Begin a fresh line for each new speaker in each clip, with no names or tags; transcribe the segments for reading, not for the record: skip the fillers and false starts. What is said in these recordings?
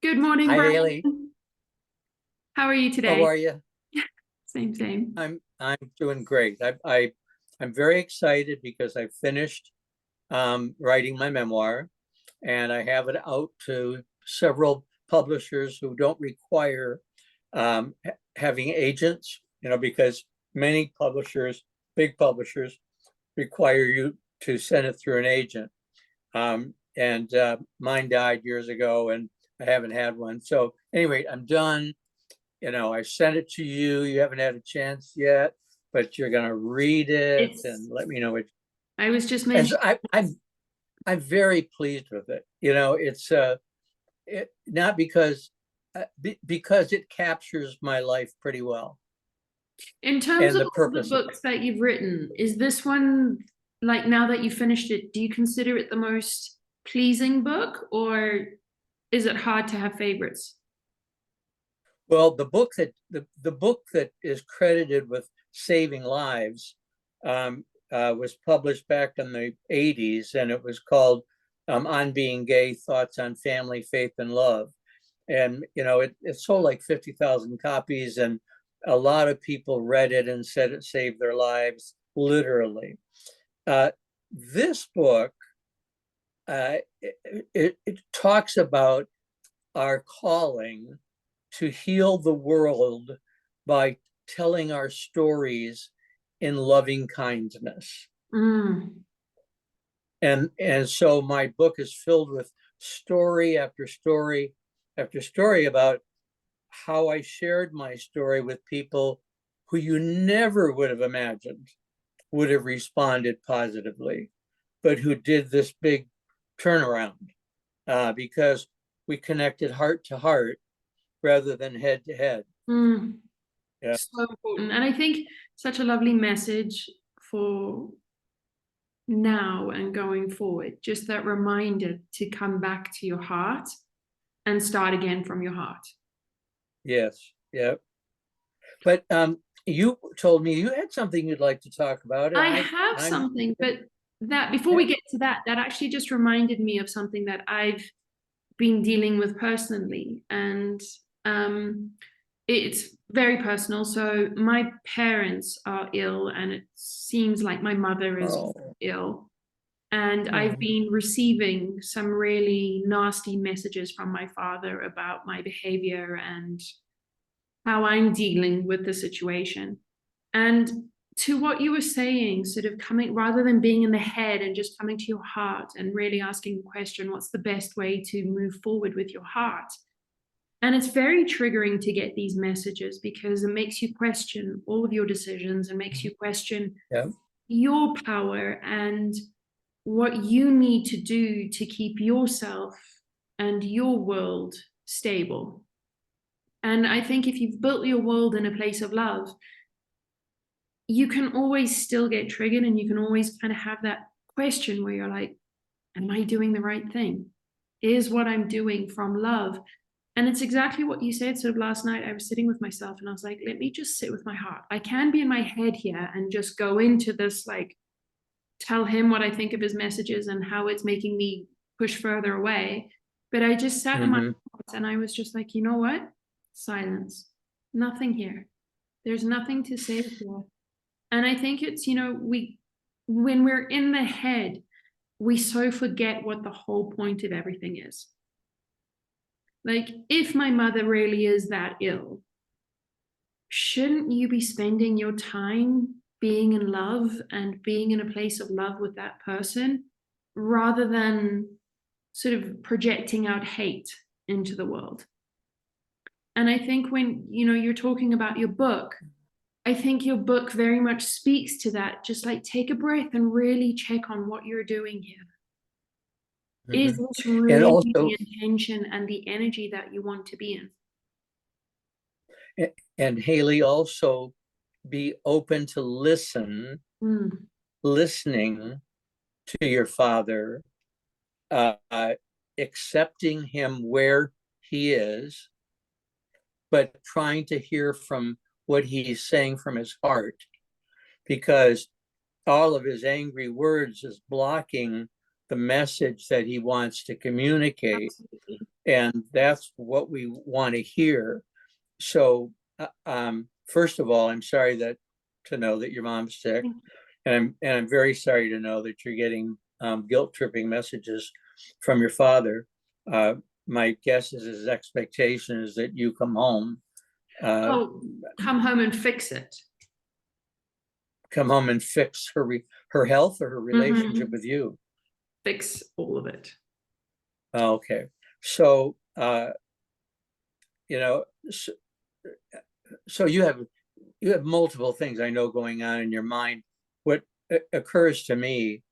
Good morning,
Hi,
Brian.
Haley.
How are you
How
today?
are you?
Same, same.
I'm doing great. I'm very excited because I finished writing my memoir, and I have it out to several publishers who don't require having agents. Because many publishers, big publishers, require you to send it through an agent. And mine died years ago, and I haven't had one. So anyway, I'm done. I sent it to you. You haven't had a chance yet, but you're gonna read it
It's,
and let me know what.
I was just
And so
mentioning,
I'm very pleased with it. It's not because it captures my life pretty well
in terms
and
of
the
all the
purpose of it.
books that you've written, is this one, like now that you finished it, do you consider it the most pleasing book, or is it hard to have favorites?
Well, the book that is credited with saving lives was published back in the 80s, and it was called On Being Gay: Thoughts on Family, Faith, and Love. And it sold like 50,000 copies, and a lot of people read it and said it saved their lives, literally. This book, it talks about our calling to heal the world by telling our stories in loving kindness.
Mm.
And so my book is filled with story after story after story about how I shared my story with people who you never would have imagined would have responded positively, but who did this big turnaround because we connected heart to heart rather than head to head.
Mm.
Yeah.
So important. And I think such a lovely message for now and going forward. Just that reminder to come back to your heart and start again from your heart.
Yes. Yeah. But you told me you had something you'd like to talk about, and
I have
I'm
something, but that before we
yeah.
get to that, that actually just reminded me of something that I've been dealing with personally. And um, it's very personal. So my parents are ill, and it seems like my mother is
Oh.
ill. And I've
Oh.
been receiving some really nasty messages from my father about my behavior and how I'm dealing with the situation. And to what you were saying, sort of coming rather than being in the head and just coming to your heart and really asking the question, what's the best way to move forward with your heart? And it's very triggering to get these messages because it makes you question all of your decisions and makes you question
Yeah.
your power and what you need to do to keep yourself and your world stable. And I think if you've built your world in a place of love, you can always still get triggered and you can always kind of have that question where you're like, am I doing the right thing? Is what I'm doing from love? And it's exactly what you said. Sort of last night, I was sitting with myself and I was like, let me just sit with my heart. I can be in my head here and just go into this, like, tell him what I think of his messages and how it's making me push further away. But I just sat in my
Mm-hmm.
thoughts and I was just like, you know what? Silence. Nothing here. There's nothing to say here. And I think it's, when we're in the head, we so forget what the whole point of everything is. Like, if my mother really is that ill, shouldn't you be spending your time being in love and being in a place of love with that person rather than sort of projecting out hate into the world? And I think when, you're talking about your book, I think your book very much speaks to that. Just like take a breath and really check on what you're doing here. Is
Mm-hmm.
this
And
really
also,
the intention and the energy that you want to be in?
and Haley, also be open to
Mm.
listening to your father, uh, accepting him where he is, but trying to hear from what he's saying from his heart, because all of his angry words is blocking the message that he wants to communicate.
Absolutely.
And that's what we want to hear. So, first of all, I'm sorry to know that your mom's sick, and I'm very sorry to know that you're getting guilt tripping messages from your father. Uh, my guess is his expectation is that you come home,
Oh, come home and fix it.
and fix her health or her relationship with you.
Fix all of it.
Okay, so you know, so you have multiple things I know going on in your mind. What occurs to me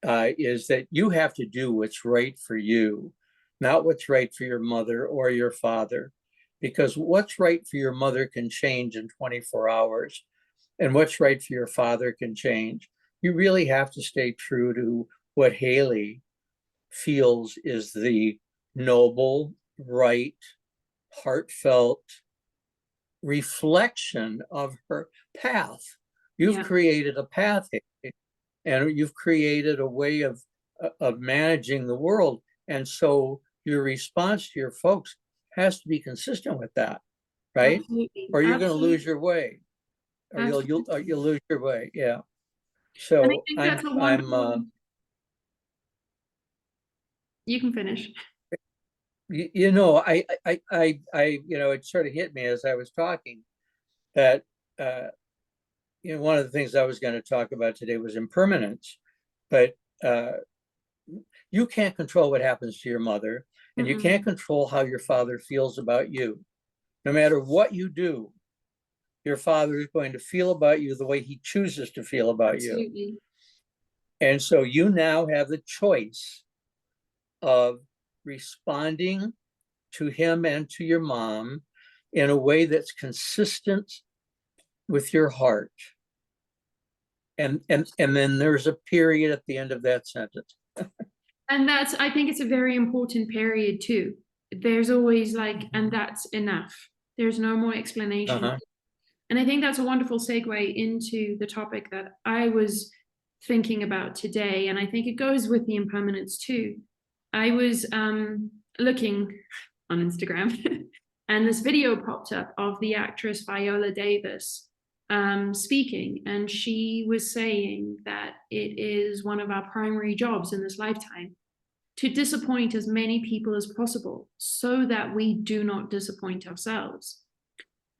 is that you have to do what's right for you, not what's right for your mother or your father, because what's right for your mother can change in 24 hours, and what's right for your father can change. You really have to stay true to what Haley feels is the noble, right, heartfelt reflection of her path. You've created a path, and you've created a way of managing the world. And so your response to your folks has to be consistent with that, right?
Absolutely.
Or you're going to
Absolutely.
lose your way, or you'll lose your way. Yeah.
And I
So
think that's a wonderful. You can finish.
you know, it sort of hit me as I was talking that one of the things I was going to talk about today was impermanence, but you can't control what happens to your mother, and you can't control how your father feels about you. No matter what you do, your father is going to feel about you the way he chooses to feel about you. And so you now have the choice of responding to him and to your mom in a way that's consistent with your heart. And then there's a period at the end of that sentence.
And I think it's a very important period too. There's always like, and that's enough. There's no more explanation. And I think that's a wonderful segue into the topic that I was thinking about today. And I think it goes with the impermanence too. I was looking on Instagram and this video popped up of the actress Viola Davis speaking. And she was saying that it is one of our primary jobs in this lifetime to disappoint as many people as possible so that we do not disappoint ourselves.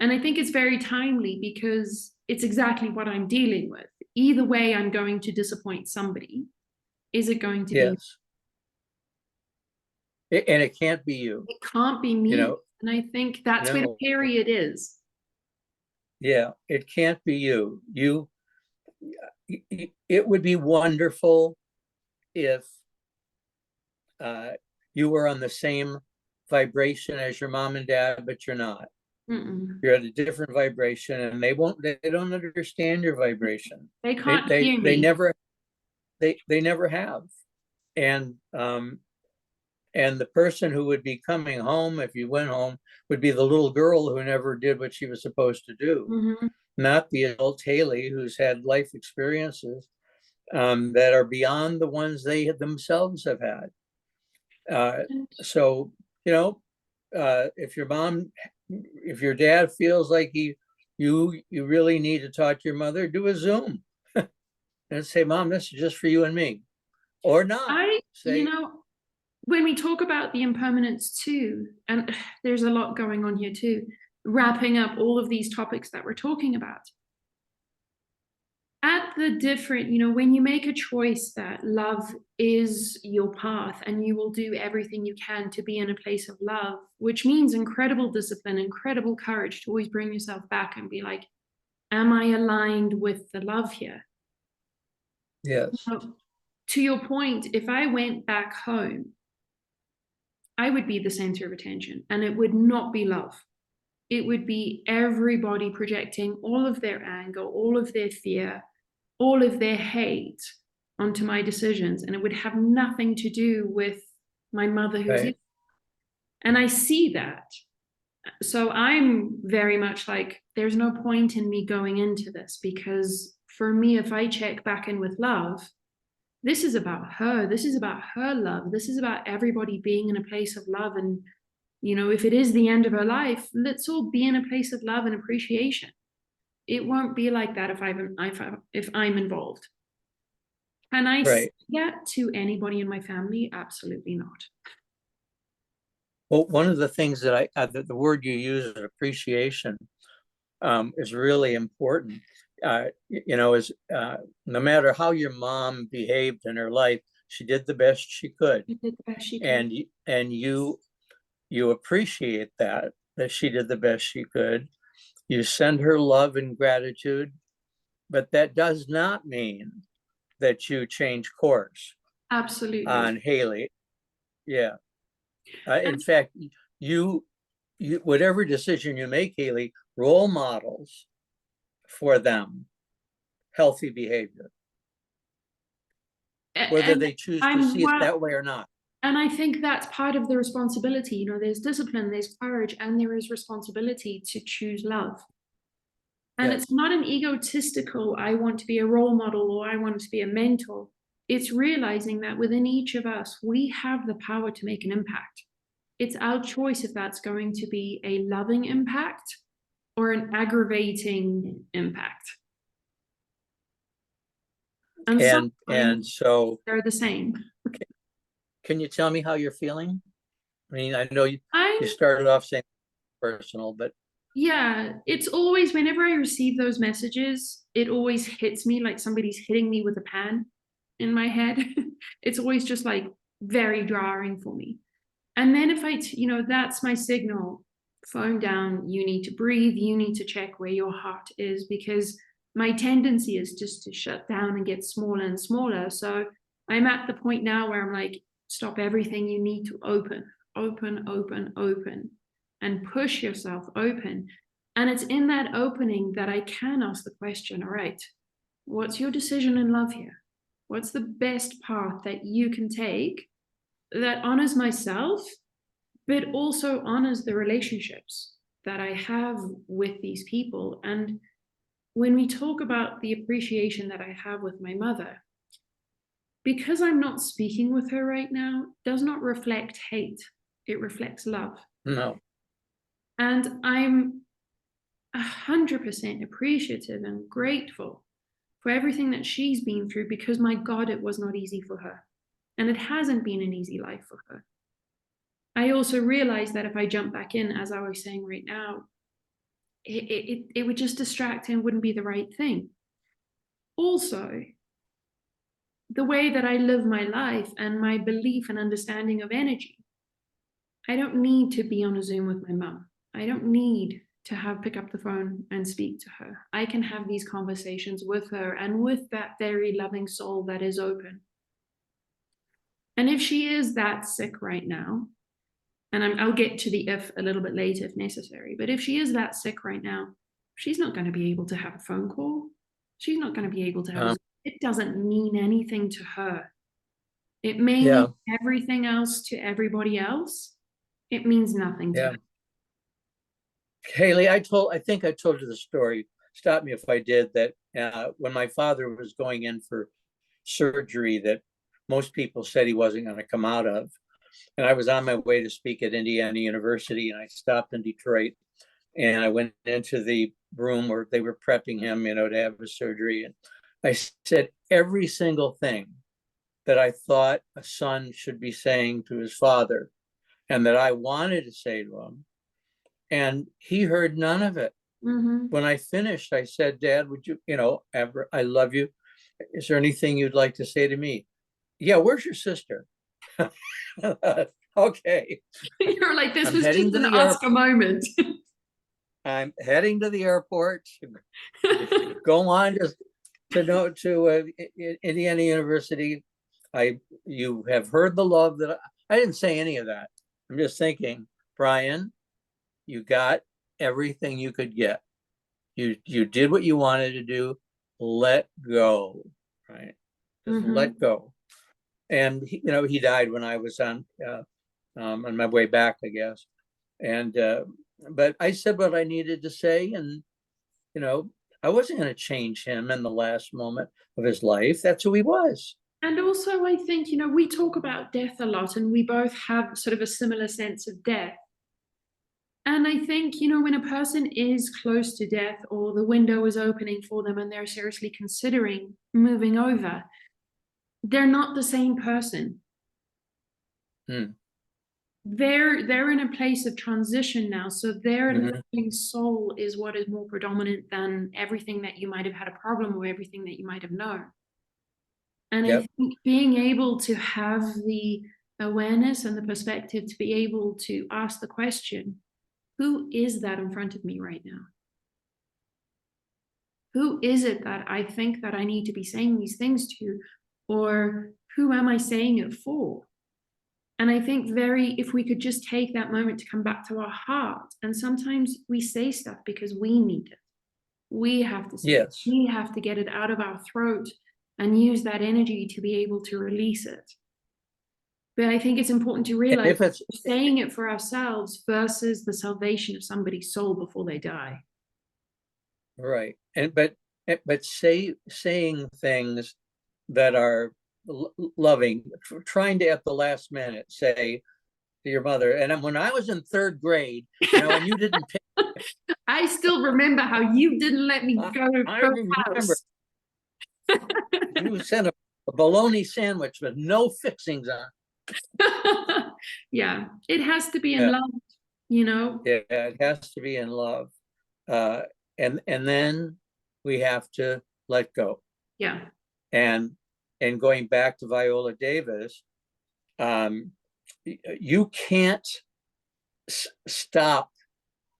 And I think it's very timely because it's exactly what I'm dealing with. Either way, I'm going to disappoint somebody. Is it going to be?
And it can't be you.
It can't be me. And I think that's where the period is.
Yeah, it can't be you. It would be wonderful if you were on the same vibration as your mom and dad, but you're not. You're at a different vibration, and they don't understand your vibration.
They can't hear me.
They never have. And the person who would be coming home if you went home would be the little girl who never did what she was supposed to do, not the adult Haley who's had life experiences that are beyond the ones they themselves have had. So, if your dad feels like you really need to talk to your mother, do a Zoom and say, Mom, this is just for you and me, or not.
When we talk about the impermanence too, and there's a lot going on here too, wrapping up all of these topics that we're talking about. At the different, when you make a choice that love is your path and you will do everything you can to be in a place of love, which means incredible discipline, incredible courage to always bring yourself back and be like, am I aligned with the love here?
Yes.
To your point, if I went back home, I would be the center of attention and it would not be love. It would be everybody projecting all of their anger, all of their fear, all of their hate onto my decisions. And it would have nothing to do with my mother who's
right.
And I see that. So I'm very much like, there's no point in me going into this because for me, if I check back in with love, This is about her. This is about her love. This is about everybody being in a place of love. And, if it is the end of her life, let's all be in a place of love and appreciation. It won't be like that if I'm involved. Can I say
Right.
that to anybody in my family? Absolutely not.
Well, one of the things that the word you use, appreciation, is really important. Is no matter how your mom behaved in her life, she did the best she could,
She did the best she could.
and you appreciate that she did the best she could. You send her love and gratitude, but that does not mean that you change course
Absolutely.
on Haley. Yeah. In
And
fact, you whatever decision you make, Haley, role models for them healthy behavior, whether
and
they choose to
I'm
see it
well,
that way or not.
and I think that's part of the responsibility. There's discipline, there's courage, and there is responsibility to choose love. And it's
Yes.
not an egotistical, I want to be a role model or I want to be a mentor. It's realizing that within each of us, we have the power to make an impact. It's our choice if that's going to be a loving impact or an aggravating impact. And
And
sometimes
so,
they're the same.
can you tell me how you're feeling? I mean, I know you
I'm
started off saying personal, but
Yeah, it's always whenever I receive those messages, it always hits me like somebody's hitting me with a pan in my head. It's always just like very jarring for me. And then if that's my signal. Phone down, you need to breathe, you need to check where your heart is because my tendency is just to shut down and get smaller and smaller. So I'm at the point now where I'm like, stop everything, you need to open, open, open, open, and push yourself open. And it's in that opening that I can ask the question, all right, what's your decision in love here? What's the best path that you can take that honors myself, but also honors the relationships that I have with these people? And when we talk about the appreciation that I have with my mother, because I'm not speaking with her right now, does not reflect hate. It reflects love.
no.
And I'm 100% appreciative and grateful for everything that she's been through because my God, it was not easy for her. And it hasn't been an easy life for her. I also realized that if I jump back in, as I was saying right now, it would just distract and wouldn't be the right thing. Also, the way that I live my life and my belief and understanding of energy, I don't need to be on a Zoom with my mum. I don't need to pick up the phone and speak to her. I can have these conversations with her and with that very loving soul that is open. And if she is that sick right now, and I'll get to the if a little bit later if necessary, but if she is that sick right now, she's not going to be able to have a phone call. She's not going to be able to have a,
Um,
it doesn't mean anything to her. It may mean
yeah.
everything else to everybody else. It means nothing to
Yeah.
her.
Haley, I think I told you the story. Stop me if I did. That when my father was going in for surgery that most people said he wasn't going to come out of, and I was on my way to speak at Indiana University, and I stopped in Detroit, and I went into the room where they were prepping him, to have his surgery, and I said every single thing that I thought a son should be saying to his father, and that I wanted to say to him, and he heard none of it.
Mm-hmm.
When I finished, I said, Dad, would you, ever, I love you. Is there anything you'd like to say to me? Yeah, where's your sister? Okay.
You're like, this
I'm
was
heading
just
to
an
the
Oscar moment.
I'm heading to the airport. Go on to Indiana University. You have heard the love that I didn't say any of that. I'm just thinking, Brian, you got everything you could get. You did what you wanted to do. Let go, right? Just
Mm-hmm.
let go. And he died when I was on my way back, I guess. And but I said what I needed to say, and I wasn't going to change him in the last moment of his life. That's who he was.
And also, I think, we talk about death a lot and we both have sort of a similar sense of death. And I think, when a person is close to death or the window is opening for them and they're seriously considering moving over, they're not the same person.
Hmm.
They're in a place of transition now. So their
Mhm.
living soul is what is more predominant than everything that you might have had a problem with, everything that you might have known. And I
Yep.
think being able to have the awareness and the perspective to be able to ask the question, who is that in front of me right now? Who is it that I think that I need to be saying these things to? Or who am I saying it for? And I think if we could just take that moment to come back to our heart, and sometimes we say stuff because we need it. We have to say it.
Yes.
We have to get it out of our throat and use that energy to be able to release it. But I think it's important to
And
realize
if it's
we're saying it for ourselves versus the salvation of somebody's soul before they die.
right, but saying things that are loving, trying to at the last minute say to your mother, and when I was in third grade, and you didn't pick,
I still remember how you didn't let me
I,
go to
I
her
remember
house.
you sent a bologna sandwich with no fixings on.
Yeah, it has to be in
Yeah,
love, you know?
yeah, it has to be in love, uh, and then we have to let go.
Yeah,
And going back to Viola Davis, um, you can't stop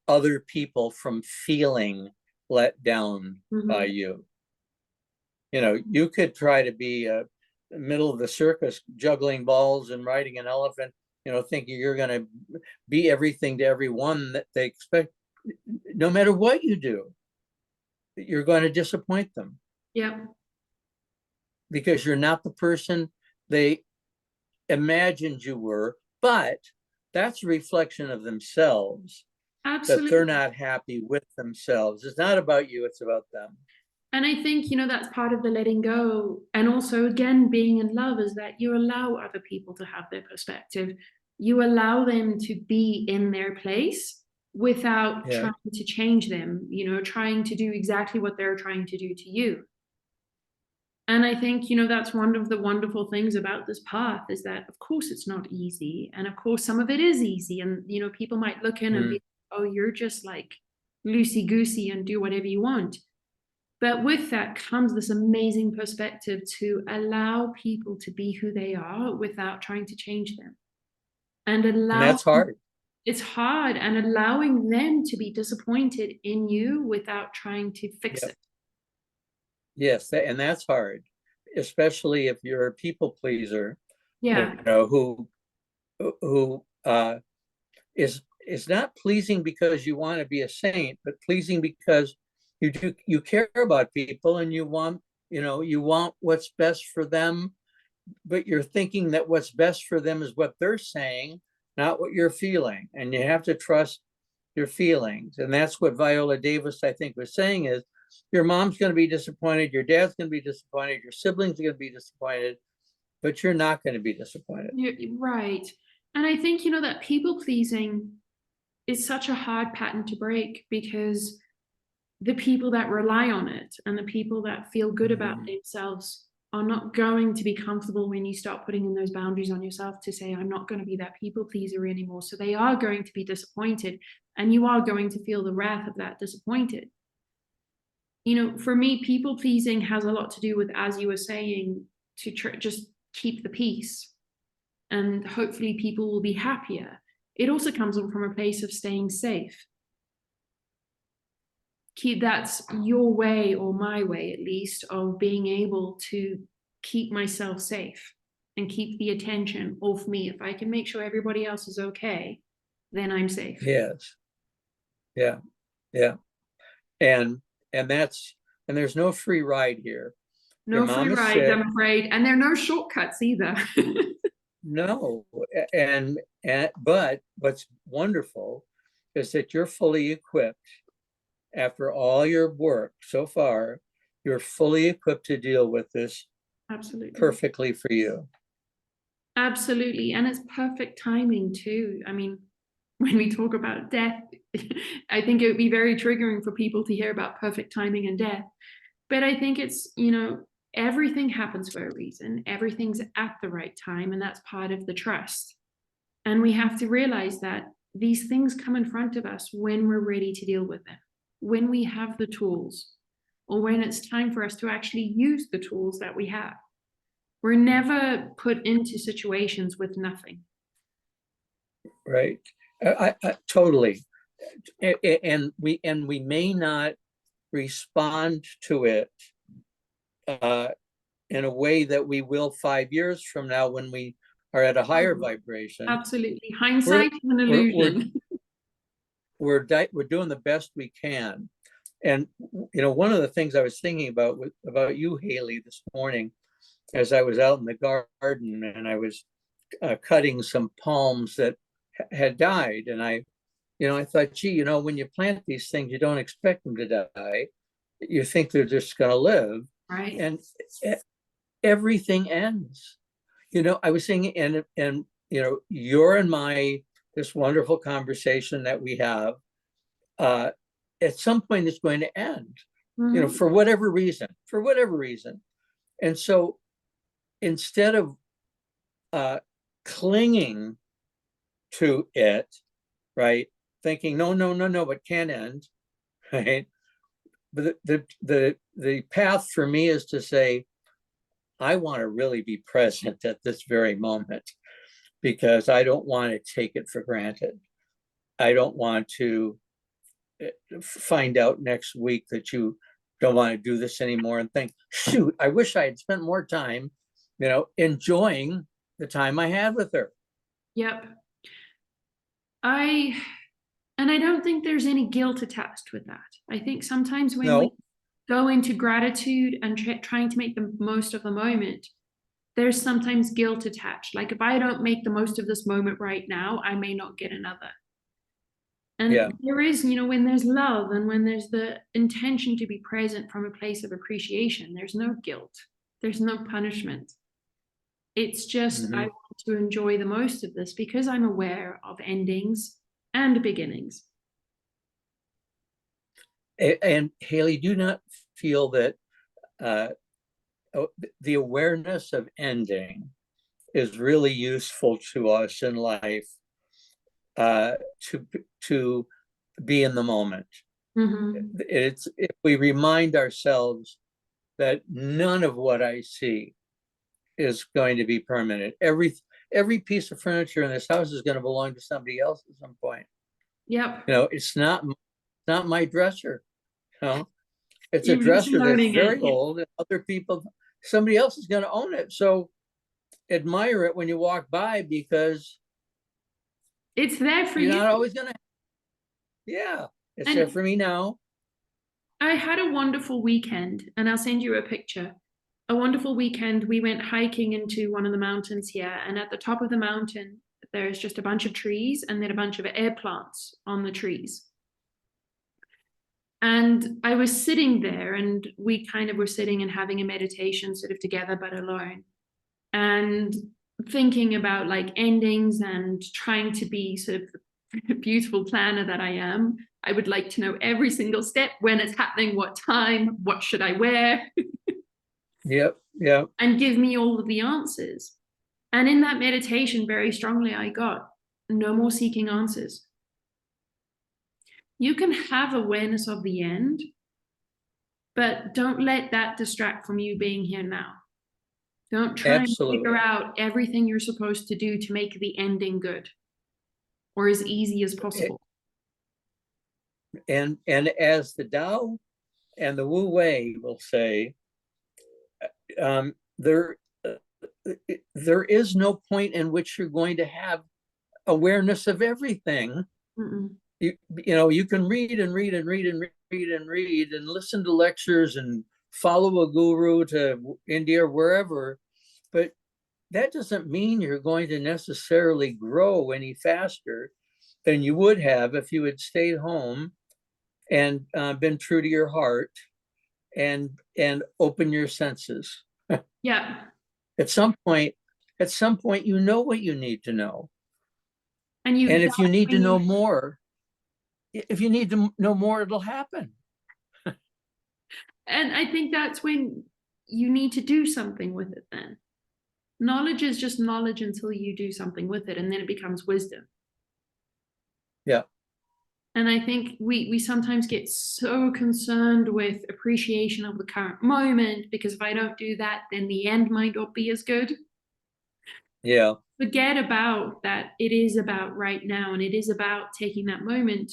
other people from feeling let down by
hmm,
you. You could try to be a middle of the circus juggling balls and riding an elephant, thinking you're going to be everything to everyone that they expect. No matter what you do, you're going to disappoint them
yeah,
because you're not the person they imagined you were. But that's a reflection of themselves, that they're
absolutely.
not happy with themselves. It's not about you, it's about them.
And I think, that's part of the letting go. And also, again, being in love is that you allow other people to have their perspective. You allow them to be in their place without
Yeah.
trying to change them, trying to do exactly what they're trying to do to you. And I think, that's one of the wonderful things about this path is that, of course, it's not easy. And of course, some of it is easy. And, people might look in and
Mm.
be, oh, you're just like loosey goosey and do whatever you want. But with that comes this amazing perspective to allow people to be who they are without trying to change them. And
And that's hard.
it's hard, and allowing them to be disappointed in you without trying to fix
Yep.
it.
Yes, and that's hard, especially if you're a people pleaser,
Yeah,
who is not pleasing because you want to be a saint, but pleasing because you care about people and you want what's best for them, but you're thinking that what's best for them is what they're saying, not what you're feeling. And you have to trust your feelings. And that's what Viola Davis, I think, was saying is your mom's going to be disappointed, your dad's going to be disappointed, your siblings are going to be disappointed, but you're not going to be disappointed.
you're right. And I think, that people pleasing is such a hard pattern to break because the people that rely on it and the people that feel good about
Mhm.
themselves are not going to be comfortable when you start putting in those boundaries on yourself to say, I'm not going to be that people pleaser anymore. So they are going to be disappointed, and you are going to feel the wrath of that disappointed. For me, people pleasing has a lot to do with, as you were saying, to just keep the peace and hopefully people will be happier. It also comes from a place of staying safe. That's your way, or my way at least, of being able to keep myself safe and keep the attention off me. If I can make sure everybody else is okay, then I'm safe.
Yes. Yeah. Yeah. And and that's and there's no free ride here. Your
No free
mom is
rides,
sick.
I'm afraid, and there are no shortcuts either.
No. And but what's wonderful is that you're fully equipped after all your work so far. You're fully equipped to deal with this
Absolutely.
perfectly for you.
Absolutely. And it's perfect timing too. I mean, when we talk about death, I think it would be very triggering for people to hear about perfect timing and death. But I think it's, everything happens for a reason. Everything's at the right time, and that's part of the trust. And we have to realize that these things come in front of us when we're ready to deal with them, when we have the tools, or when it's time for us to actually use the tools that we have. We're never put into situations with nothing.
Right. I totally. And we may not respond to it in a way that we will 5 years from now when we are at a higher vibration.
Absolutely. Hindsight is an illusion.
We're doing the best we can. And one of the things I was thinking about you, Haley, this morning, as I was out in the garden and I was cutting some palms that had died, and I thought, gee, when you plant these things, you don't expect them to die. You think they're just going to live,
right?
And everything ends. I was thinking, and you're and my this wonderful conversation that we have. At some point, it's going to end.
Mhm.
For whatever reason. And so, instead of clinging to it, right? Thinking, no, it can't end, right? But the path for me is to say, I want to really be present at this very moment, because I don't want to take it for granted. I don't want to find out next week that you don't want to do this anymore and think, shoot, I wish I had spent more time, enjoying the time I had with her.
Yep. I don't think there's any guilt attached with that. I think sometimes when we
No,
go into gratitude and trying to make the most of the moment, there's sometimes guilt attached. Like, if I don't make the most of this moment right now, I may not get another. And
yeah,
there is, when there's love and when there's the intention to be present from a place of appreciation, there's no guilt, there's no punishment. It's just, I
mhm.
want to enjoy the most of this because I'm aware of endings and beginnings.
And Haley, do not feel that uh, the awareness of ending is really useful to us in life, uh, to be in the moment.
Mm-hmm.
It's if we remind ourselves that none of what I see is going to be permanent. Every piece of furniture in this house is going to belong to somebody else at some point.
Yep.
It's not my dresser. It's a
You're just
dresser that's
learning it.
very old, and somebody else is going to own it. So admire it when you walk by, because
It's there for
you're
you.
not always going to. Yeah, it's there
And
for me now.
I had a wonderful weekend, and I'll send you a picture. A wonderful weekend. We went hiking into one of the mountains here, and at the top of the mountain, there's just a bunch of trees and then a bunch of air plants on the trees. And I was sitting there, and we kind of were sitting and having a meditation sort of together, but alone, and thinking about like endings and trying to be sort of the beautiful planner that I am. I would like to know every single step, when it's happening, what time, what should I wear,
Yep.
and give me all of the answers. And in that meditation, very strongly, I got no more seeking answers. You can have awareness of the end, but don't let that distract from you being here now. Don't try and figure
Absolutely.
out everything you're supposed to do to make the ending good or as easy as possible.
And as the Tao and the Wu Wei will say, um, there there is no point in which you're going to have awareness of everything.
Mm-mm.
You can read and read and read and read and read and listen to lectures and follow a guru to India or wherever, but that doesn't mean you're going to necessarily grow any faster than you would have if you had stayed home and been true to your heart and open your senses.
Yeah.
At some point, you know what you need to know.
And you,
And if you need to
when
know
you,
more, if you need to know more, it'll happen.
and I think that's when you need to do something with it then. Knowledge is just knowledge until you do something with it, and then it becomes wisdom.
Yeah.
And I think we sometimes get so concerned with appreciation of the current moment, because if I don't do that, then the end might not be as good.
Yeah.
Forget about that. It is about right now, and it is about taking that moment,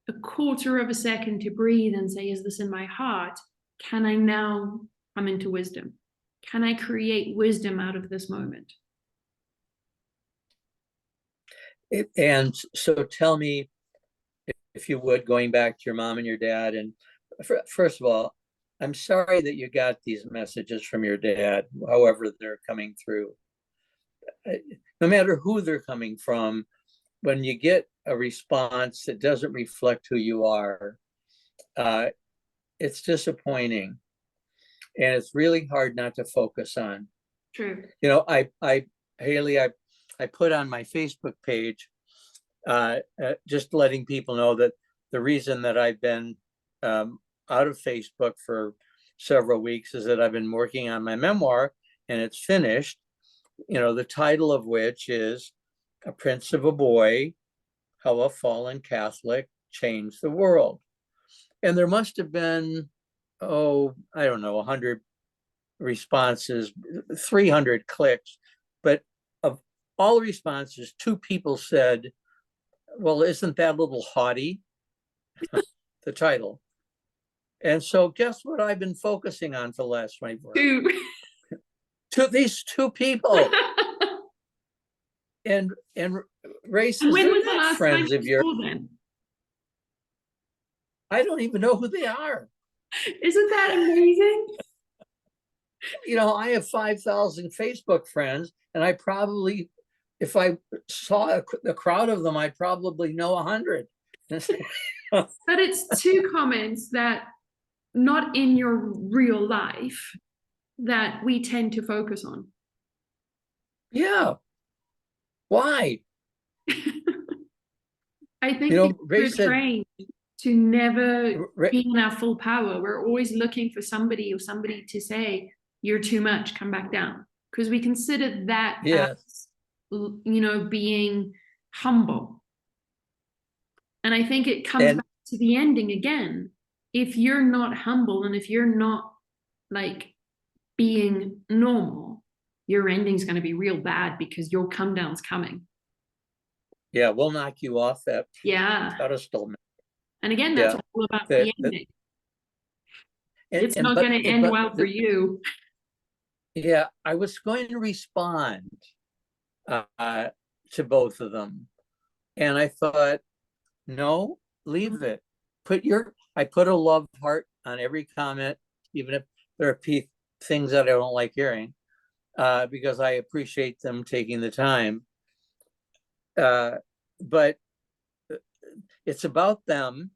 a quarter of a second to breathe and say, is this in my heart? Can I now come into wisdom? Can I create wisdom out of this moment?
And so tell me, if you would, going back to your mom and your dad, and first of all, I'm sorry that you got these messages from your dad, however they're coming through. No matter who they're coming from, when you get a response that doesn't reflect who you are, it's disappointing, and it's really hard not to focus on.
True.
You know, Haley, I put on my Facebook page, just letting people know that the reason that I've been out of Facebook for several weeks is that I've been working on my memoir, and it's finished. You know, the title of which is A Prince of a Boy, How a Fallen Catholic Changed the World. And there must have been, oh, I don't know, 100 responses, 300 clicks. But of all the responses, 2 people said, well, isn't that a little haughty? The title. And so guess what I've been focusing on for the last 24 hours? These 2 people. And races,
When
they're
was the
not
last
friends
time
of
you
yours.
saw them?
I don't even know who they are.
Isn't that amazing?
You know, I have 5,000 Facebook friends, and I probably, if I saw a crowd of them, I'd probably know 100.
But it's 2 comments that not in your real life that we tend to focus on.
Yeah. Why?
I think
You know,
because
Ray
we're
said,
trained to never
Ray,
be in our full power. We're always looking for somebody to say, you're too much, come back down. Because we consider that
yes.
as, being humble. And I think it comes
And
back to the ending again. If you're not humble, and if you're not like being normal, your ending's going to be real bad, because your come down's coming.
yeah, we'll knock you off that
Yeah.
pedestal.
And again, that's
Yeah.
all about the ending. It's not going to end well for you.
Yeah, I was going to respond to both of them, and I thought, no, leave it. I put a love heart on every comment, even if there are things that I don't like hearing, because I appreciate them taking the time. But it's about them.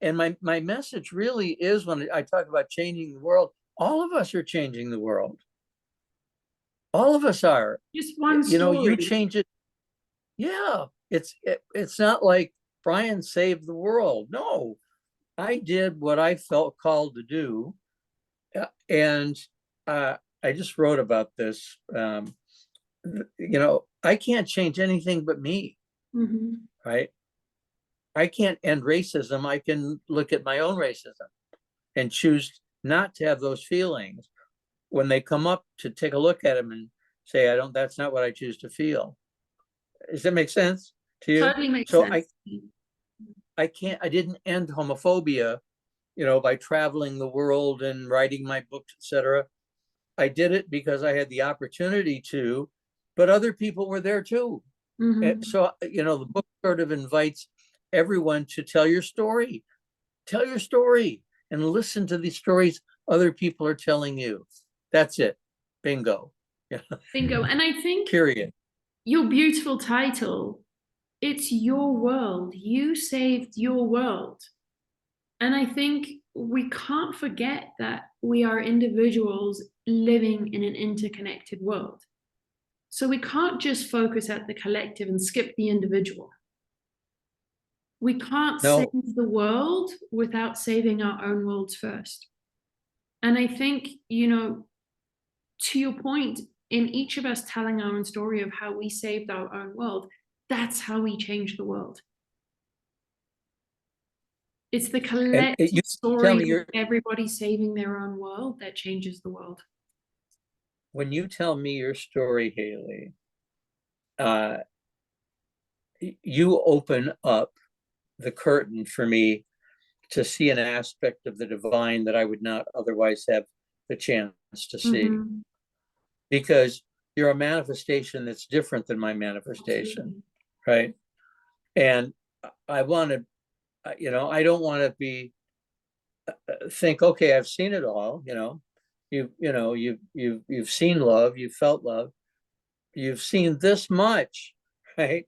And my message really is, when I talk about changing the world, all of us are changing the world. All of us are.
Just one
You know, you
story.
change it. Yeah, it's not like Brian saved the world. No, I did what I felt called to do. And I just wrote about this. You know, I can't change anything but me, right? I can't end racism. I can look at my own racism and choose not to have those feelings when they come up, to take a look at them and say, that's not what I choose to feel. Does that make sense to you?
Totally makes
So
sense.
I didn't end homophobia, you know, by traveling the world and writing my books, etc. I did it because I had the opportunity to, but other people were there too. So, you know, the book sort of invites everyone to tell your story and listen to the stories other people are telling you. That's it. Bingo.
Bingo. And I think
period.
Your beautiful title, it's your world. You saved your world. And I think we can't forget that we are individuals living in an interconnected world. So we can't just focus at the collective and skip the individual. We can't save
No,
the world without saving our own worlds first. And I think, to your point, in each of us telling our own story of how we saved our own world, that's how we change the world. It's the
and
collective
you tell
story
me
of
your
everybody saving their own world that changes the world.
when you tell me your story, Haley, uh, you open up the curtain for me to see an aspect of the divine that I would not otherwise have the chance to see.
Mm-hmm.
Because you're a manifestation that's different than my manifestation,
Absolutely.
right? And I want to, I don't want to think, okay, I've seen it all. You've seen love, you've felt love, you've seen this much, right?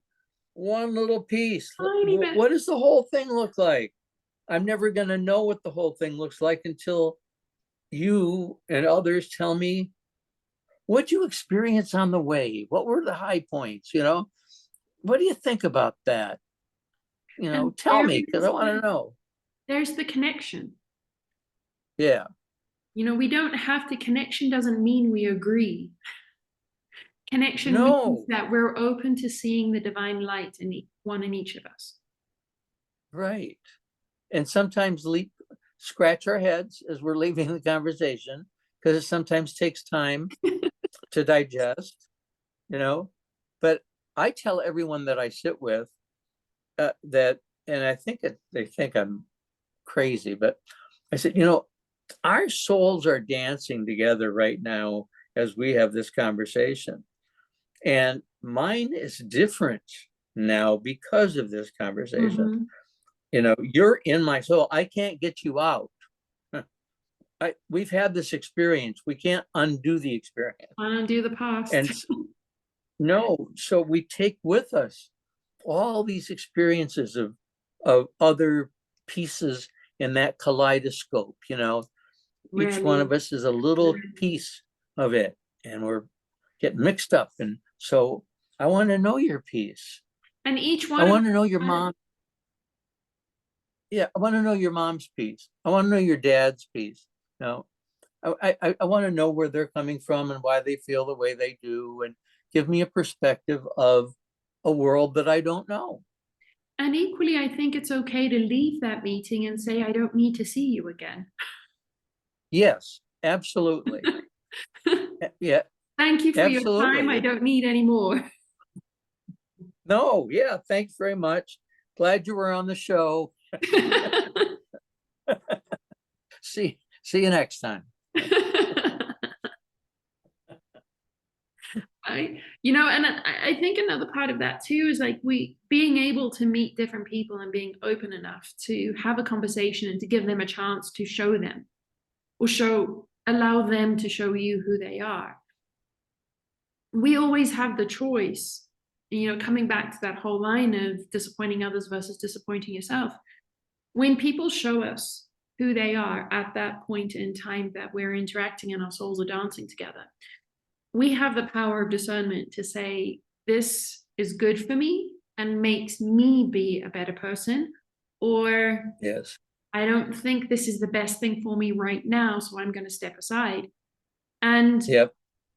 One little piece.
Tiny bit.
What does the whole thing look like? I'm never going to know what the whole thing looks like until you and others tell me, what'd you experience on the way? What were the high points? What do you think about that?
And
Tell me, because I want to know.
there's the connection.
Yeah.
We don't have to, connection doesn't mean we agree. Connection means
No.
that we're open to seeing the divine light in one in each of us.
Right. And sometimes scratch our heads as we're leaving the conversation, because it sometimes takes time to digest, but I tell everyone that I sit with that, and I think they think I'm crazy, but I said, our souls are dancing together right now as we have this conversation. And mine is different now because of this conversation.
Mm-hmm.
You're in my soul. I can't get you out. We've had this experience. We can't undo the experience.
Undo the past.
And no, so we take with us all these experiences of other pieces in that kaleidoscope. Each one of us is a little piece of it, and we're getting mixed up. And so I want to know your piece.
And each one
I want to know your mom. Yeah, I want to know your mom's piece. I want to know your dad's piece. I want to know where they're coming from and why they feel the way they do, and give me a perspective of a world that I don't know.
And equally, I think it's okay to leave that meeting and say, I don't need to see you again.
Yes, absolutely. Yeah.
Thank you for
Absolutely.
your time. I don't need any more.
No, yeah, thanks very much. Glad you were on the show. See you next time.
And I think another part of that too is like being able to meet different people and being open enough to have a conversation and to give them a chance to show them or allow them to show you who they are. We always have the choice, coming back to that whole line of disappointing others versus disappointing yourself. When people show us who they are at that point in time that we're interacting and our souls are dancing together, we have the power of discernment to say, this is good for me and makes me be a better person, or
yes,
I don't think this is the best thing for me right now, so I'm going to step aside. And
yep,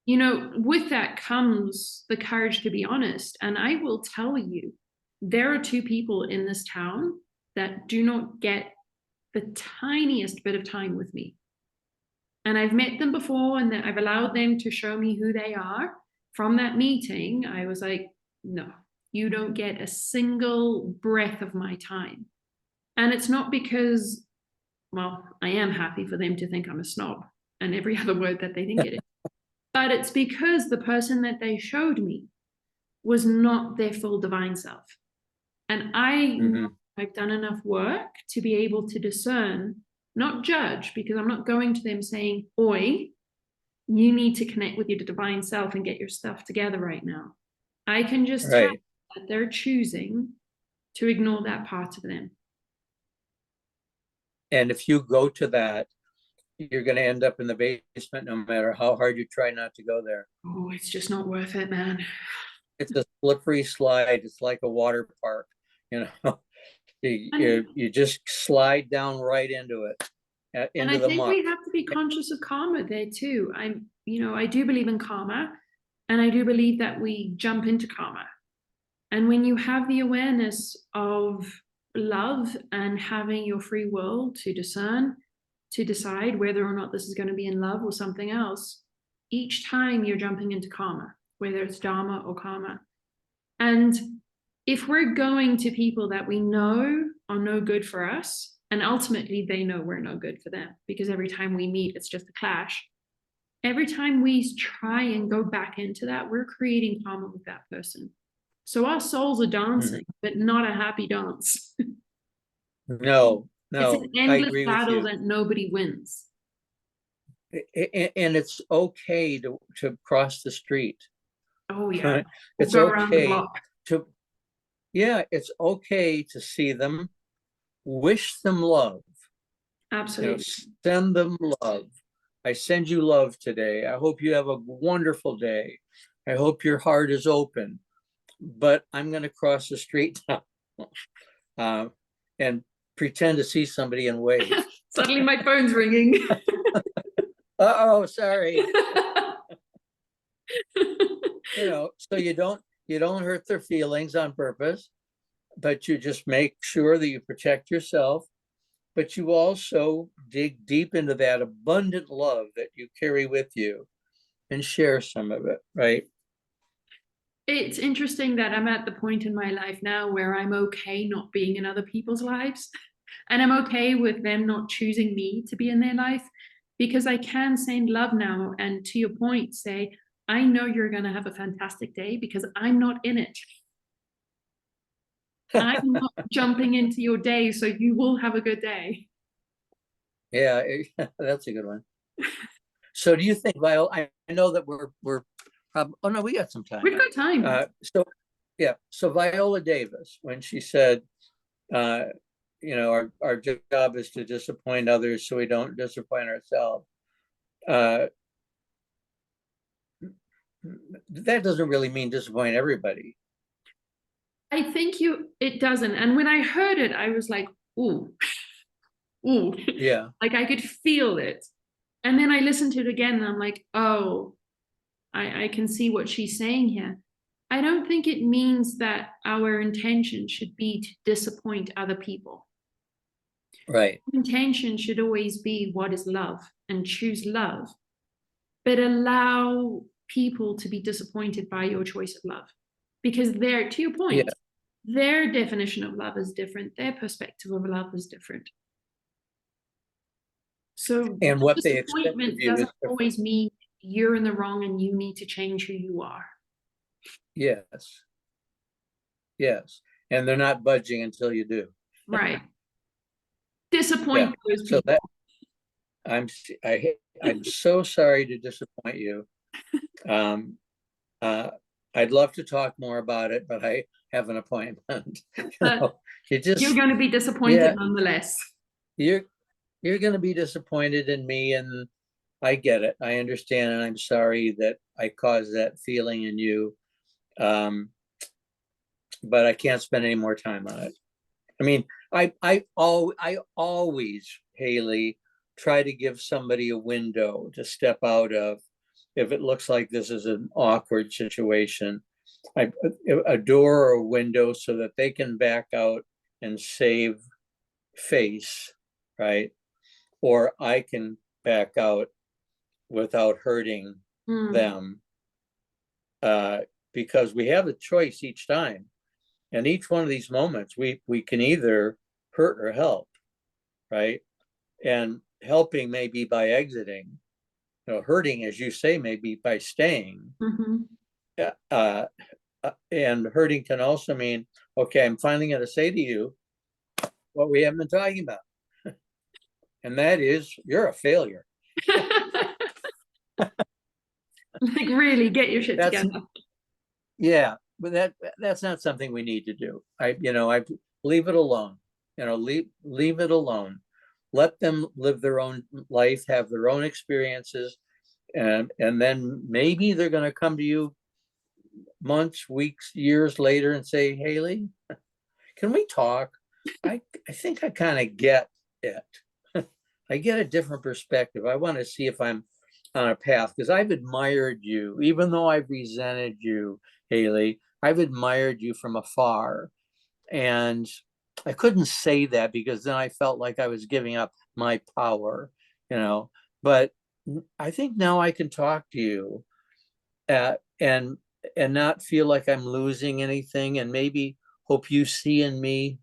with that comes the courage to be honest. And I will tell you, there are two people in this town that do not get the tiniest bit of time with me. And I've met them before, and I've allowed them to show me who they are. From that meeting, I was like, no, you don't get a single breath of my time. And it's not because, well, I am happy for them to think I'm a snob and every other word that they think it is. But it's because the person that they showed me was not their full divine self. And I've done enough work to be able to discern, not judge, because I'm not going to them saying, oi, you need to connect with your divine self and get your stuff together right now. I can just tell that they're choosing to ignore that part of them.
And if you go to that you're going to end up in the basement no matter how hard you try not to go there.
Oh, it's just not worth it, man.
It's a slippery slide. It's like a water park, you know. You just slide down right into it,
And
into
I
the
think
muck.
we have to be conscious of karma there too. I do believe in karma, and I do believe that we jump into karma. And when you have the awareness of love and having your free will to discern, to decide whether or not this is going to be in love or something else, each time you're jumping into karma, whether it's dharma or karma. And if we're going to people that we know are no good for us, and ultimately they know we're no good for them, because every time we meet, it's just a clash. Every time we try and go back into that, we're creating karma with that person. So our souls are dancing, but not a happy dance.
No,
It's
no,
an
I
endless
agree with
battle
you.
that nobody wins.
And it's okay to cross the street.
Oh yeah.
Right?
We'll
It's
go around the
okay
block.
to, yeah, it's okay to see them, wish them love,
Absolutely.
send them love. I send you love today. I hope you have a wonderful day. I hope your heart is open, but I'm going to cross the street now and pretend to see somebody and wave.
Suddenly my phone's ringing.
Oh, sorry. So you don't hurt their feelings on purpose, but you just make sure that you protect yourself, but you also dig deep into that abundant love that you carry with you and share some of it, right?
It's interesting that I'm at the point in my life now where I'm okay not being in other people's lives. And I'm okay with them not choosing me to be in their life, because I can send love now. And to your point, say, I know you're going to have a fantastic day because I'm not in it. I'm not jumping into your day, so you will have a good day.
Yeah, that's a good one. So do you think, Viola, I know that we're oh no, we got some time.
We've got time.
So Viola Davis, when she said, our job is to disappoint others so we don't disappoint ourselves. That doesn't really mean disappoint everybody.
I think it doesn't. And when I heard it, I was like, ooh, ooh.
Yeah.
Like I could feel it. And then I listened to it again and I'm like, oh, I can see what she's saying here. I don't think it means that our intention should be to disappoint other people.
Right.
Intention should always be what is love and choose love, but allow people to be disappointed by your choice of love. Because to your point,
Yeah.
their definition of love is different, their perspective of love is different. So
And what they expect of
disappointment
you is
doesn't
different.
always mean you're in the wrong and you need to change who you are.
Yes. Yes. And they're not budging until you do.
Right. Disappoint those people.
So I'm so sorry to disappoint you. I'd love to talk more about it, but I have an appointment.
But you're going to be disappointed nonetheless.
You're going to be disappointed in me, and I get it. I understand, and I'm sorry that I caused that feeling in you. But I can't spend any more time on it. I mean, I always, Haley, try to give somebody a window to step out of if it looks like this is an awkward situation. A door or a window so that they can back out and save face, right? Or I can back out without hurting them, because we have a choice each time. And each one of these moments, we can either hurt or help, right? And helping may be by exiting. Hurting, as you say, may be by staying. And hurting can also mean, okay, I'm finally going to say to you what we haven't been talking about. And that is, you're a failure.
Like, really get your shit together.
Yeah, but that's not something we need to do. I leave it alone. Leave it alone. let them live their own life, have their own experiences, and then maybe they're going to come to you months, weeks, years later and say, Haley, can we talk? I think I kind of get it. I get a different perspective. I want to see if I'm on a path, because I've admired you, even though I've resented you, Haley. I've admired you from afar. And I couldn't say that because then I felt like I was giving up my power, you know. But I think now I can talk to you, and not feel like I'm losing anything, and maybe hope you see in me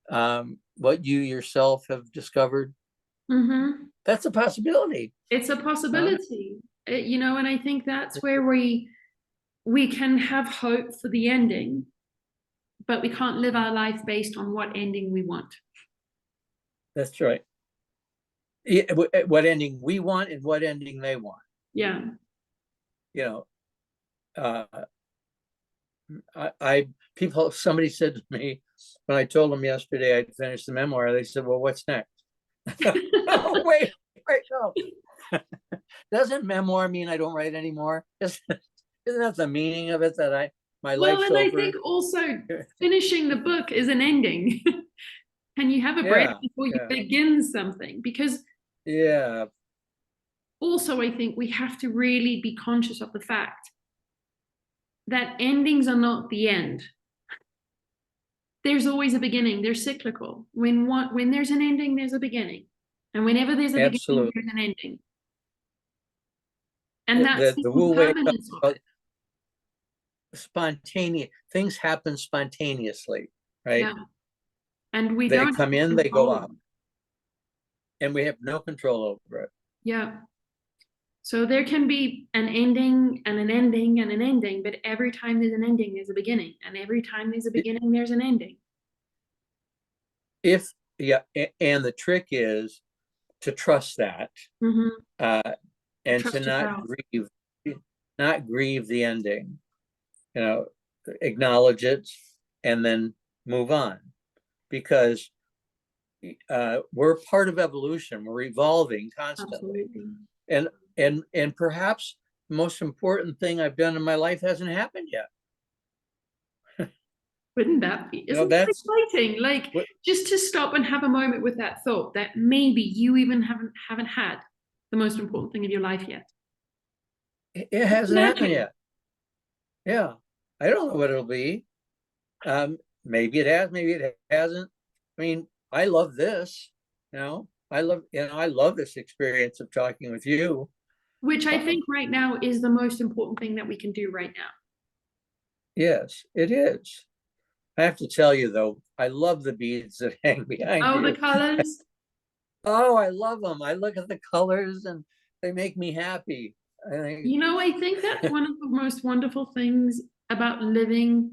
what you yourself have discovered.
Mm-hmm.
That's a possibility.
It's a
Huh?
possibility, you know, and I think that's where we can have hope for the ending, but we can't live our life based on what ending we want.
That's right. Yeah, what ending we want and what ending they want.
Yeah.
You know, uh, people, somebody said to me when I told them yesterday I'd finished the memoir, they said, well, what's next? Oh, wait, no. Doesn't memoir mean I don't write anymore? Isn't that the meaning of it, that my
Well,
life's
and I think
over?
also finishing the book is an ending. And you have a break
Yeah,
before you
yeah,
begin something. Because
yeah,
also, I think we have to really be conscious of the fact that endings are not the end. There's always a beginning. They're cyclical. When there's an ending, there's a beginning. And whenever there's a beginning,
absolutely.
there's an ending. And that's the
The Wu Wei talks
impermanence of
about
it.
spontaneous things happen spontaneously, right?
Yeah. And we
They
don't
come
have
in, they go
control of
out,
them.
and we have no control over it.
Yeah. So there can be an ending and an ending and an ending, but every time there's an ending, there's a beginning. And every time there's a beginning, there's an ending.
If Yeah, and the trick is to trust that,
Mm-hmm.
uh,
To
and to
trust yourself.
not grieve the ending. You know, acknowledge it and then move on, because we're part of evolution. We're evolving constantly,
Absolutely.
and perhaps the most important thing I've done in my life hasn't happened yet.
Wouldn't that be?
You know,
Isn't that
that's
exciting? Like
what
just to stop and have a moment with that thought that maybe you even haven't had the most important thing of your life yet.
it hasn't happened
Imagine.
yet. Yeah, I don't know what it'll be. Maybe it has, maybe it hasn't. I mean, I love this. I love this experience of talking with you.
Which I
Um,
think right now is the most important thing that we can do right now.
yes, it is. I have to tell you though, I love the beads that hang behind
Oh, the
you.
colors.
Oh, I love them. I look at the colors and they make me happy. I think,
You know, I think that's one of the most wonderful things about living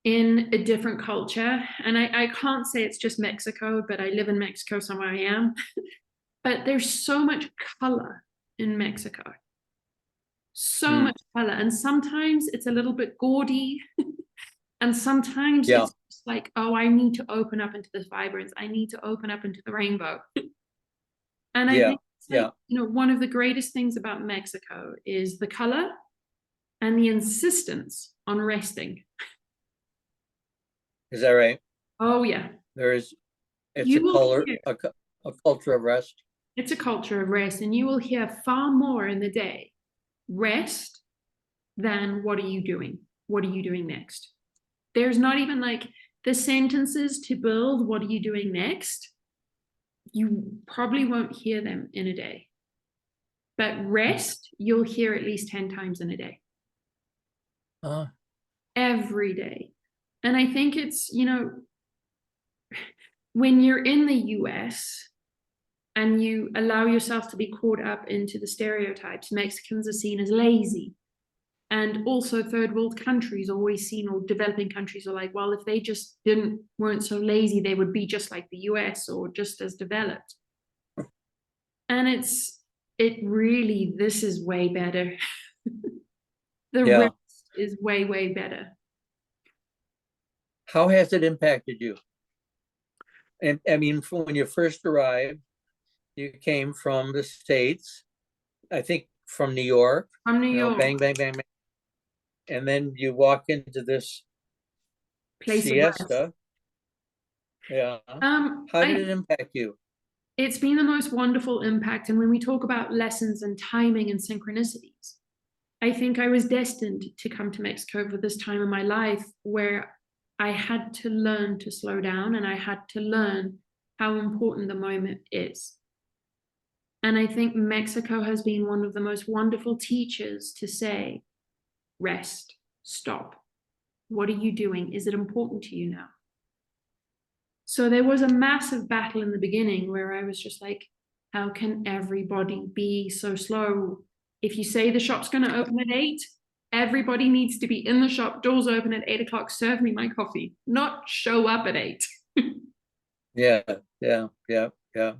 in a different culture. And I can't say it's just Mexico, but I live in Mexico, somewhere I am. But there's so much color in Mexico. So
mm,
much color. And sometimes it's a little bit gaudy. And sometimes
yeah,
it's just like, oh, I need to open up into this vibrance. I need to open up into the rainbow. And I
yeah,
think it's like,
yeah.
you know, one of the greatest things about Mexico is the color and the insistence on resting.
Is that right?
Oh, yeah.
There's, it's a
You will
color,
hear,
a culture of rest.
it's a culture of rest, and you will hear far more in the day rest than what are you doing? What are you doing next? There's not even like the sentences to build what are you doing next? You probably won't hear them in a day. But rest, you'll hear at least 10 times in a day,
Uh,
every day. And I think it's, you know, when you're in the US and you allow yourself to be caught up into the stereotypes, Mexicans are seen as lazy. And also third world countries always seen, or developing countries are like, well, if they just weren't so lazy, they would be just like the US or just as developed. And this is way better. The
yeah.
rest is way, way better.
How has it impacted you? And I mean, when you first arrived, you came from the States, I think from New York,
from New York,
bang, bang, bang, bang. And then you walk into this
place of rest.
siesta. Yeah. How did
I
it impact you?
It's been the most wonderful impact. And when we talk about lessons and timing and synchronicities, I think I was destined to come to Mexico for this time in my life where I had to learn to slow down and I had to learn how important the moment is. And I think Mexico has been one of the most wonderful teachers to say, rest, stop. What are you doing? Is it important to you now? So there was a massive battle in the beginning where I was just like, how can everybody be so slow? If you say the shop's going to open at 8, everybody needs to be in the shop, doors open at 8 o'clock, serve me my coffee, not show up at 8.
Yeah, yeah, yeah, yeah.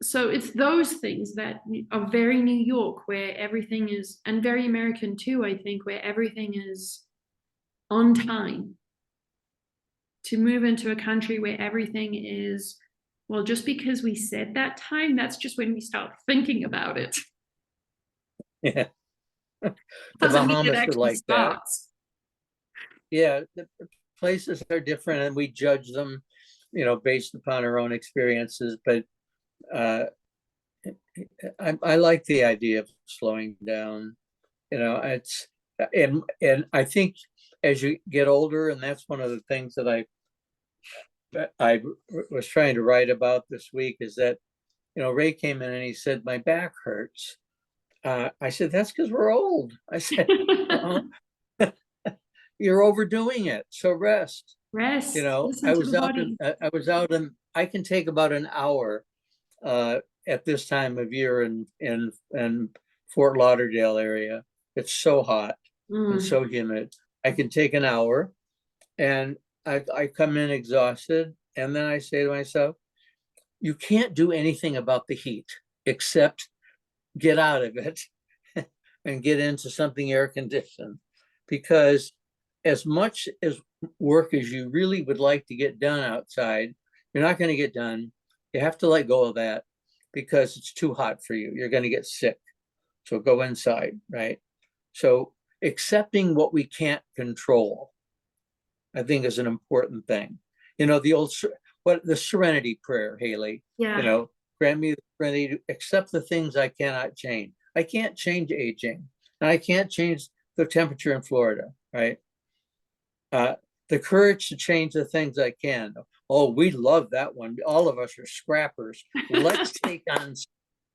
So it's those things that are very New York, where everything is, and very American too, I think, where everything is on time. To move into a country where everything is, well, just because we said that time, that's just when we start thinking about it.
Yeah. The
Doesn't mean it
Bahamas are
actually
like that.
starts.
Yeah, the places are different and we judge them, based upon our own experiences. But I like the idea of slowing down. It's and I think as you get older, and that's one of the things that I was trying to write about this week, is that Ray came in and he said my back hurts. I said that's because we're old. I said, uh-uh, you're overdoing it. So rest.
Rest, listen
I
to the
was out in
body.
I was out and I can take about an hour at this time of year in Fort Lauderdale area. It's so hot and
Mm.
so humid. I can take an hour and I come in exhausted. And then I say to myself, you can't do anything about the heat except get out of it and get into something air conditioned. Because as much as work as you really would like to get done outside, you're not going to get done. You have to let go of that because it's too hot for you. You're going to get sick. So go inside, right? So accepting what we can't control, I think, is an important thing. The serenity prayer, Haley,
Yeah.
grant me the serenity to accept the things I cannot change. I can't change aging, and I can't change the temperature in Florida, right? The courage to change the things I can. Oh, we love that one. All of us are scrappers. Let's take on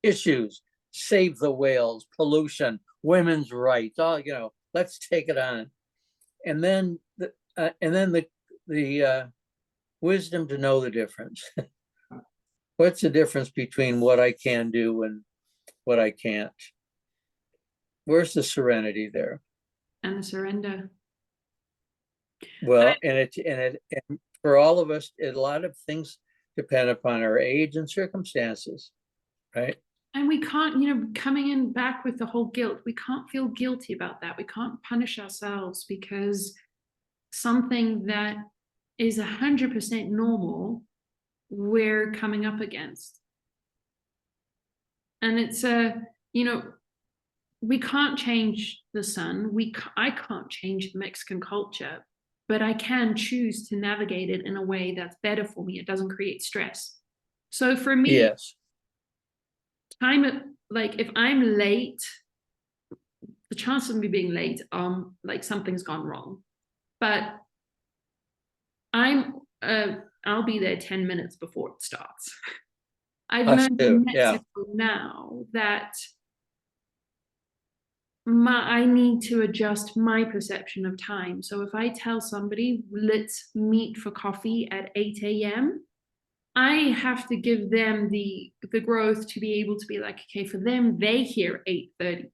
issues, save the whales, pollution, women's rights. Let's take it on. And then the wisdom to know the difference. What's the difference between what I can do and what I can't? Where's the serenity there?
And the surrender.
Well, and for all of us, a lot of things depend upon our age and circumstances, right?
And we can't, coming in back with the whole guilt, we can't feel guilty about that. We can't punish ourselves because something that is 100% normal, we're coming up against. And it's we can't change the sun. I can't change the Mexican culture, but I can choose to navigate it in a way that's better for me. It doesn't create stress. So for me,
Yes.
like if I'm late, the chances of me being late, like something's gone wrong. But I'm I'll be there 10 minutes before it starts. I've
Us
learned
too.
in
Yeah.
Mexico now that I need to adjust my perception of time. So if I tell somebody, let's meet for coffee at 8 a.m., I have to give them the growth to be able to be like, okay, for them, they hear 8:30.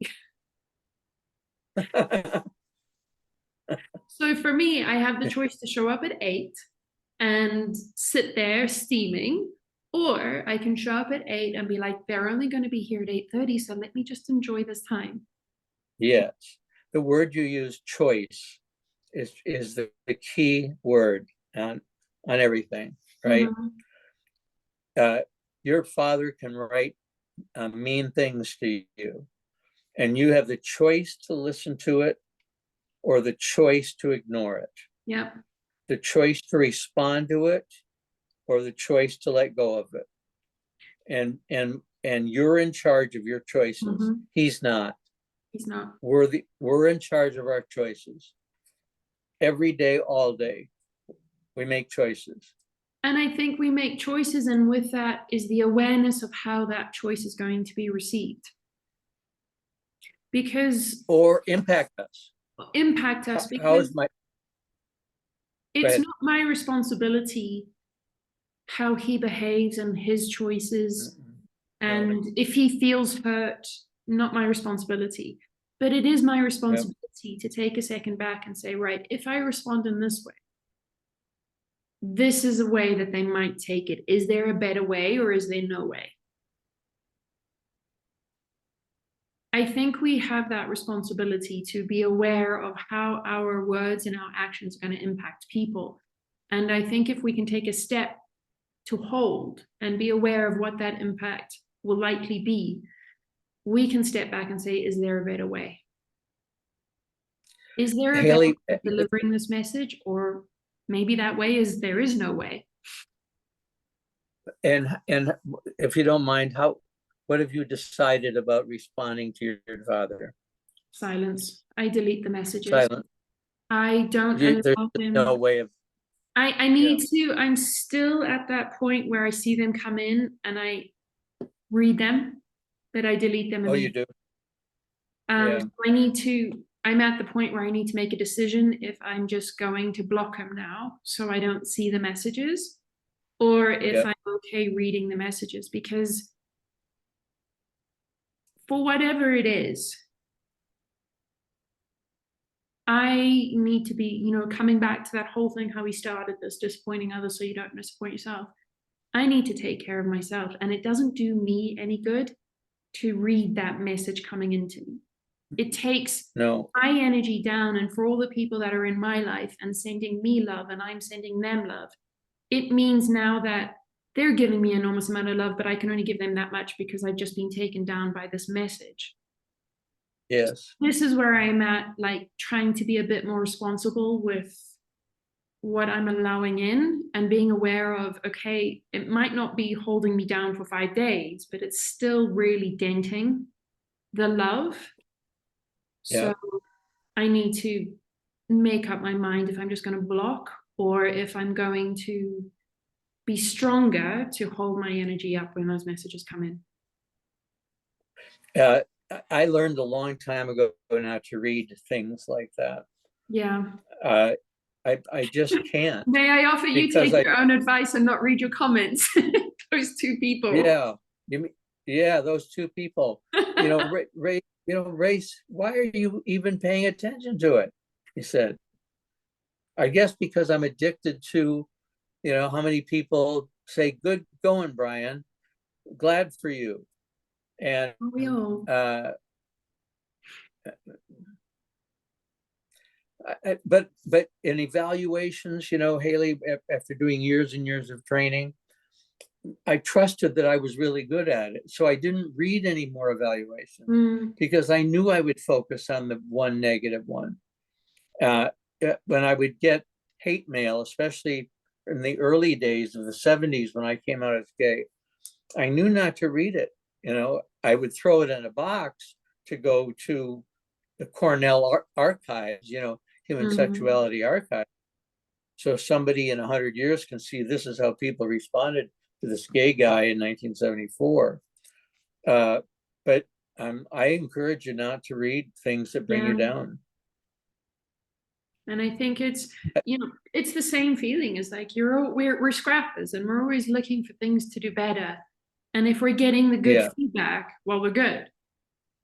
So for me, I have the choice to show up at 8 and sit there steaming, or I can show up at 8 and be like, they're only going to be here at 8:30, so let me just enjoy this time.
Yes. The word you use, choice, is the key word on everything. right?
Mhm.
Your father can write mean things to you, and you have the choice to listen to it or the choice to ignore it,
Yep.
the choice to respond to it or the choice to let go of it. And you're in charge of your choices.
Mhm.
He's not.
He's not.
We're in charge of our choices. Every day, all day, we make choices.
And I think we make choices, and with that is the awareness of how that choice is going to be received. Because
Or impact us.
impact us,
How
because
is my, go
it's
ahead.
not my responsibility how he behaves and his choices.
No.
And if he feels hurt, not my responsibility. But it is my responsibility to take a second back and say, right, if I respond in this way, this is a way that they might take it. Is there a better way, or is there no way? I think we have that responsibility to be aware of how our words and our actions are going to impact people. And I think if we can take a step to hold and be aware of what that impact will likely be, we can step back and say, is there a better way? Is there a better way
Haley,
of delivering this message? Or maybe that way is there is no way.
and if you don't mind, what have you decided about responding to your father?
Silence. I delete the messages.
Silent.
I don't
There's
allow
no
them.
way of,
I
yeah.
need to, I'm still at that point where I see them come in and I read them, but I delete them
Oh, you
immediately.
do? Yeah.
I need to, I'm at the point where I need to make a decision if I'm just going to block them now so I don't see the messages, or if
Yep.
I'm okay reading the messages, because for whatever it is, I need to be, coming back to that whole thing, how we started this, disappointing others so you don't disappoint yourself. I need to take care of myself, and it doesn't do me any good to read that message coming into me. It takes
No.
my energy down, and for all the people that are in my life and sending me love and I'm sending them love, it means now that they're giving me an enormous amount of love, but I can only give them that much because I've just been taken down by this message.
Yes.
This is where I'm at, like trying to be a bit more responsible with what I'm allowing in and being aware of, okay, it might not be holding me down for 5 days, but it's still really denting the love.
Yeah.
So I need to make up my mind if I'm just going to block or if I'm going to be stronger to hold my energy up when those messages come in.
I learned a long time ago not to read things like that.
Yeah.
I just can't.
May I offer you
Because
take your own advice and not read your comments? Those two people.
Yeah, yeah, those two people, Ray, Race, why are you even paying attention to it? He said, I guess because I'm addicted to, how many people say, good going, Brian, glad for you. And,
We all.
but in evaluations, Haley, after doing years and years of training, I trusted that I was really good at it. So I didn't read any more evaluations because I knew I would focus on the one negative one. When I would get hate mail, especially in the early days of the 70s when I came out as gay, I knew not to read it. I would throw it in a box to go to the Cornell archives, human sexuality archive. So somebody in 100 years can see this is how people responded to this gay guy in 1974. But I encourage you not to read things that bring you down.
And I think it's, it's the same feeling as like we're scrappers and we're always looking for things to do better. And if we're getting the good feedback, well, we're good.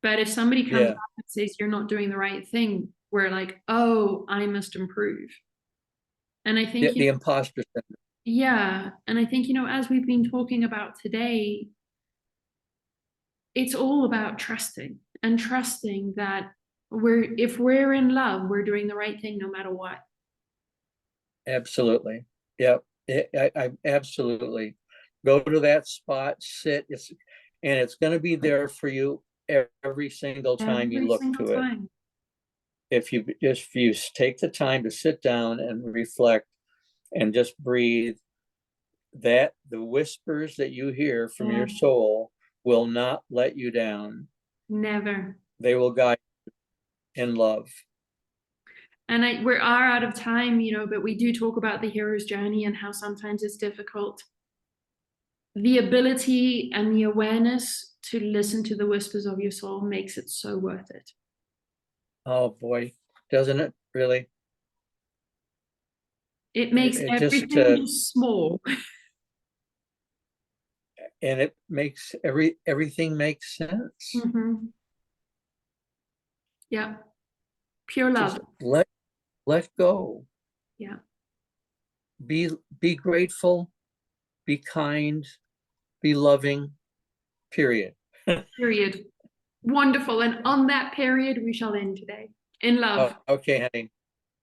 But if somebody comes up and says you're not doing the right thing, we're like, oh, I must improve. And I think
the imposter syndrome.
Yeah. And I think, as we've been talking about today, it's all about trusting and trusting that if we're in love, we're doing the right thing no matter what.
Absolutely. Yep. I absolutely go to that spot, sit, and it's going to be there for you every single time you
Every
look
single
to it.
time.
If you take the time to sit down and reflect and just breathe, that the whispers that you hear from your
Yeah.
soul will not let you down.
Never.
They will guide you in love.
And we are out of time, you know, but we do talk about the hero's journey and how sometimes it's difficult. The ability and the awareness to listen to the whispers of your soul makes it so worth it.
Oh boy, doesn't it really?
It makes
It just
everything just small.
and it makes everything makes sense.
Mhm. Yeah. Pure love.
Just let go.
Yeah.
Be grateful, be kind, be loving, period.
Period. Wonderful. And on that period, we shall end today. In love.
Okay, honey.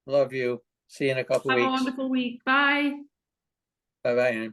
Love you. See you in a couple
Have a
weeks.
wonderful week. Bye.
Bye bye, honey.